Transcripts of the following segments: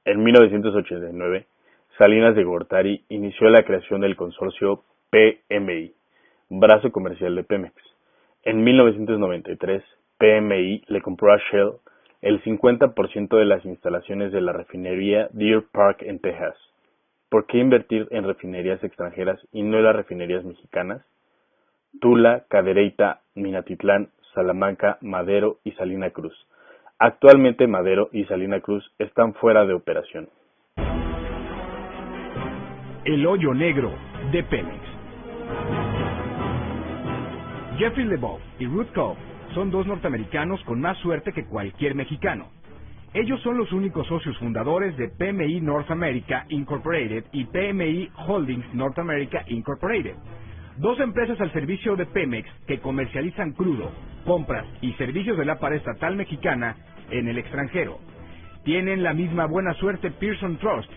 En 1989, Salinas de Gortari inició la creación del consorcio PMI, brazo comercial de Pemex. En 1993, PMI le compró a Shell el 50% de las instalaciones de la refinería Deer Park en Texas. ¿Por qué invertir en refinerías extranjeras y no en las refinerías mexicanas? Tula, Cadereyta, Minatitlán, Salamanca, Madero y Salina Cruz. Actualmente Madero y Salina Cruz están fuera de operación. El hoyo negro de Pemex. Jeffrey Leboeuf y Ruth Cobb son dos norteamericanos con más suerte que cualquier mexicano. Ellos son los únicos socios fundadores de PMI North America Incorporated y PMI Holdings North America Incorporated, dos empresas al servicio de Pemex que comercializan crudo, compras y servicios de la paraestatal mexicana en el extranjero. Tienen la misma buena suerte Pearson Trust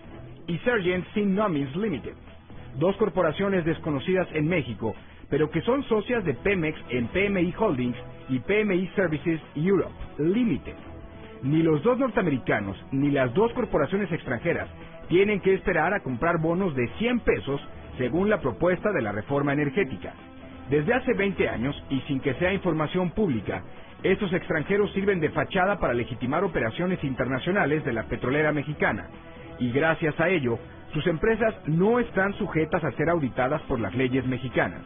y Sargent Sin Nomins Limited, dos corporaciones desconocidas en México, pero que son socias de Pemex en PMI Holdings y PMI Services Europe Limited. Ni los dos norteamericanos ni las dos corporaciones extranjeras tienen que esperar a comprar bonos de 100 pesos según la propuesta de la reforma energética. Desde hace 20 años, y sin que sea información pública, estos extranjeros sirven de fachada para legitimar operaciones internacionales de la petrolera mexicana, y gracias a ello, sus empresas no están sujetas a ser auditadas por las leyes mexicanas.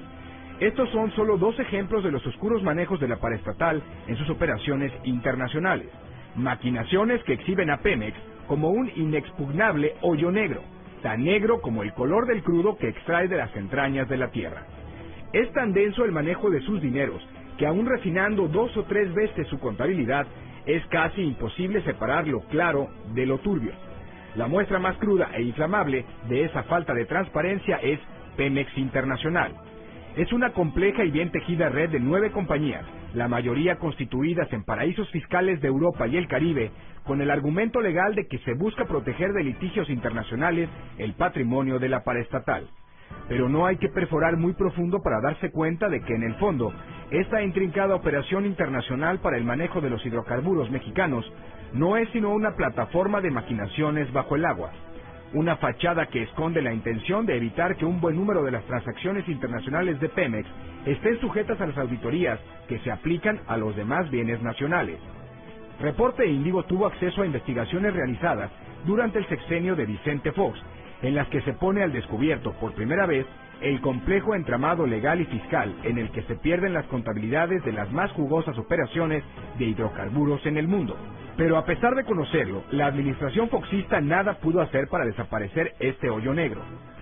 Estos son solo dos ejemplos de los oscuros manejos de la paraestatal en sus operaciones internacionales, maquinaciones que exhiben a Pemex como un inexpugnable hoyo negro, tan negro como el color del crudo que extrae de las entrañas de la tierra. Es tan denso el manejo de sus dineros que aún refinando 2 o 3 veces su contabilidad, es casi imposible separar lo claro de lo turbio. La muestra más cruda e inflamable de esa falta de transparencia es Pemex Internacional. Es una compleja y bien tejida red de 9 compañías, la mayoría constituidas en paraísos fiscales de Europa y el Caribe, con el argumento legal de que se busca proteger de litigios internacionales el patrimonio de la paraestatal. Pero no hay que perforar muy profundo para darse cuenta de que en el fondo, esta intrincada operación internacional para el manejo de los hidrocarburos mexicanos no es sino una plataforma de maquinaciones bajo el agua. Una fachada que esconde la intención de evitar que un buen número de las transacciones internacionales de Pemex estén sujetas a las auditorías que se aplican a los demás bienes nacionales. Reporte Índigo tuvo acceso a investigaciones realizadas durante el sexenio de Vicente Fox, en las que se pone al descubierto por primera vez el complejo entramado legal y fiscal en el que se pierden las contabilidades de las más jugosas operaciones de hidrocarburos en el mundo. Pero a pesar de conocerlo, la administración foxista nada pudo hacer para desaparecer este hoyo negro.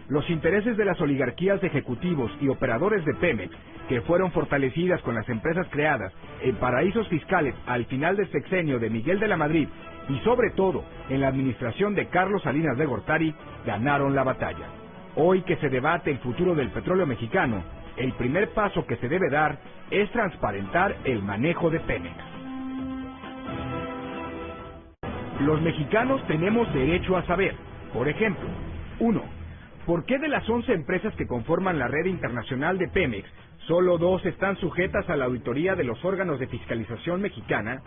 Los intereses de las oligarquías de ejecutivos y operadores de Pemex, que fueron fortalecidas con las empresas creadas en paraísos fiscales al final del sexenio de Miguel de la Madrid y sobre todo en la administración de Carlos Salinas de Gortari, ganaron la batalla. Hoy que se debate el futuro del petróleo mexicano, el primer paso que se debe dar es transparentar el manejo de Pemex. Los mexicanos tenemos derecho a saber, por ejemplo, 1. ¿Por qué de las 11 empresas que conforman la red internacional de Pemex, solo 2 están sujetas a la auditoría de los órganos de fiscalización mexicana?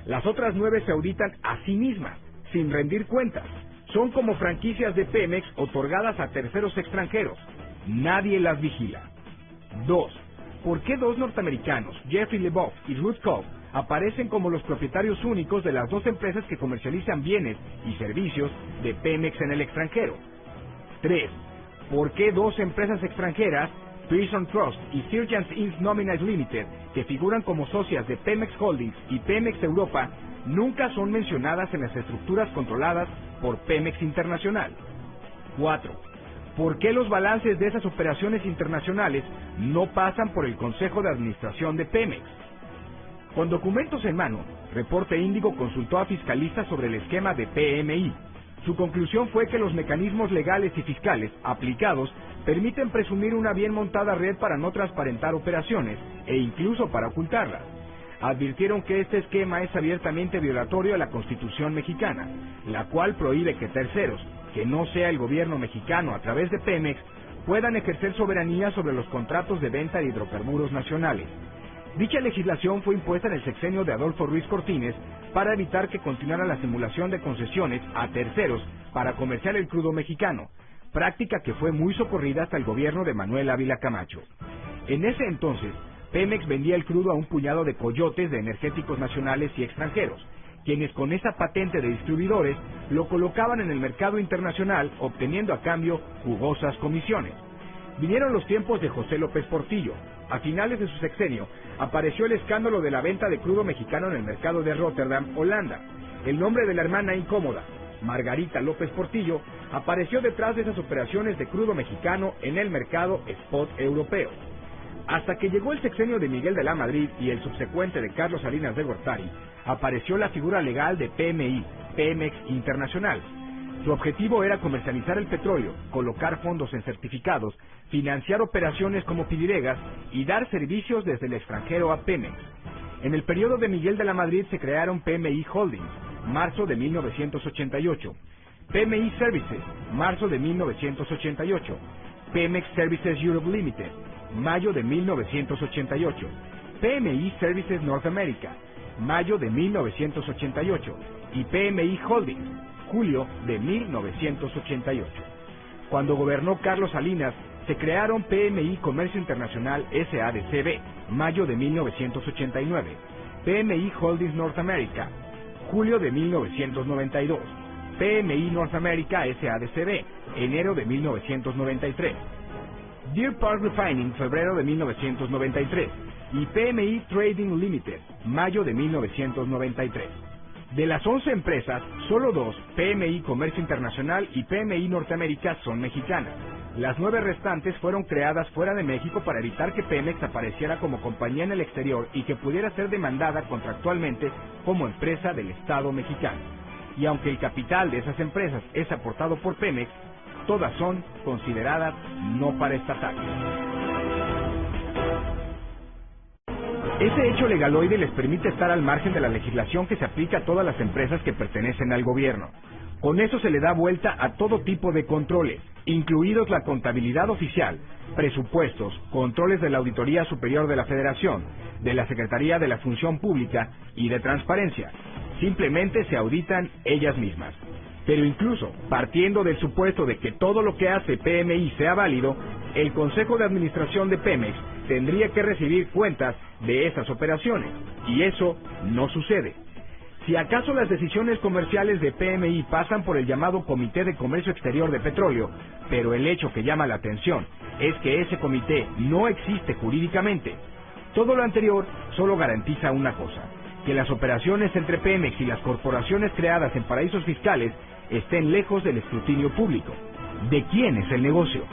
Las otras 9 se auditan a sí mismas, sin rendir cuentas. Son como franquicias de Pemex otorgadas a terceros extranjeros. Nadie las vigila. 2. ¿Por qué 2 norteamericanos, Jeffrey Leboeuf y Ruth Cobb, aparecen como los propietarios únicos de las 2 empresas que comercializan bienes y servicios de Pemex en el extranjero? 3. ¿Por qué 2 empresas extranjeras, Pearson Trust y Sargent Inc. Nominated Limited, que figuran como socias de Pemex Holdings y Pemex Europa, nunca son mencionadas en las estructuras controladas por Pemex Internacional? 4. ¿Por qué los balances de esas operaciones internacionales no pasan por el Consejo de Administración de Pemex? Con documentos en mano, Reporte Índigo consultó a fiscalistas sobre el esquema de PMI. Su conclusión fue que los mecanismos legales y fiscales aplicados permiten presumir una bien montada red para no transparentar operaciones e incluso para ocultarlas. Advirtieron que este esquema es abiertamente violatorio a la Constitución mexicana, la cual prohíbe que terceros, que no sea el gobierno mexicano a través de Pemex, puedan ejercer soberanía sobre los contratos de venta de hidrocarburos nacionales. Dicha legislación fue impuesta en el sexenio de Adolfo Ruiz Cortines para evitar que continuara la simulación de concesiones a terceros para comerciar el crudo mexicano, práctica que fue muy socorrida hasta el gobierno de Manuel Ávila Camacho. En ese entonces, Pemex vendía el crudo a un puñado de coyotes de energéticos nacionales y extranjeros, quienes con esa patente de distribuidores lo colocaban en el mercado internacional, obteniendo a cambio jugosas comisiones. Vinieron los tiempos de José López Portillo. A finales de su sexenio, apareció el escándalo de la venta de crudo mexicano en el mercado de Rotterdam, Holanda. El nombre de la hermana incómoda, Margarita López Portillo, apareció detrás de esas operaciones de crudo mexicano en el mercado spot europeo. Hasta que llegó el sexenio de Miguel de la Madrid y el subsecuente de Carlos Salinas de Gortari, apareció la figura legal de PMI, Pemex Internacional. Su objetivo era comercializar el petróleo, colocar fondos en certificados, financiar operaciones como Pidiregas y dar servicios desde el extranjero a Pemex. En el periodo de Miguel de la Madrid se crearon PMI Holdings, marzo de 1988, PMI Services, marzo de 1988, Pemex Services Europe Limited, mayo de 1988, PMI Services North America, mayo de 1988, y PMI Holdings, julio de 1988. Cuando gobernó Carlos Salinas, se crearon PMI Comercio Internacional SADCB, mayo de 1989, PMI Holdings North America, julio de 1992, PMI North America SADCB, enero de 1993, Deer Park Refining, febrero de 1993, y PMI Trading Limited, mayo de 1993. De las 11 empresas, solo 2, PMI Comercio Internacional y PMI Norteamérica, son mexicanas. Las 9 restantes fueron creadas fuera de México para evitar que Pemex apareciera como compañía en el exterior y que pudiera ser demandada contractualmente como empresa del Estado mexicano. Y aunque el capital de esas empresas es aportado por Pemex, todas son consideradas no paraestatales. Ese hecho legaloide les permite estar al margen de la legislación que se aplica a todas las empresas que pertenecen al gobierno. Con eso se le da vuelta a todo tipo de controles, incluidos la contabilidad oficial, presupuestos, controles de la Auditoría Superior de la Federación, de la Secretaría de la Función Pública y de Transparencia. Simplemente se auditan ellas mismas. Pero incluso, partiendo del supuesto de que todo lo que hace PMI sea válido, el Consejo de Administración de Pemex tendría que recibir cuentas de esas operaciones, y eso no sucede. Si acaso las decisiones comerciales de PMI pasan por el llamado Comité de Comercio Exterior de Petróleo, pero el hecho que llama la atención es que ese comité no existe jurídicamente. Todo lo anterior solo garantiza una cosa: que las operaciones entre Pemex y las corporaciones creadas en paraísos fiscales estén lejos del escrutinio público. ¿De quién es el negocio?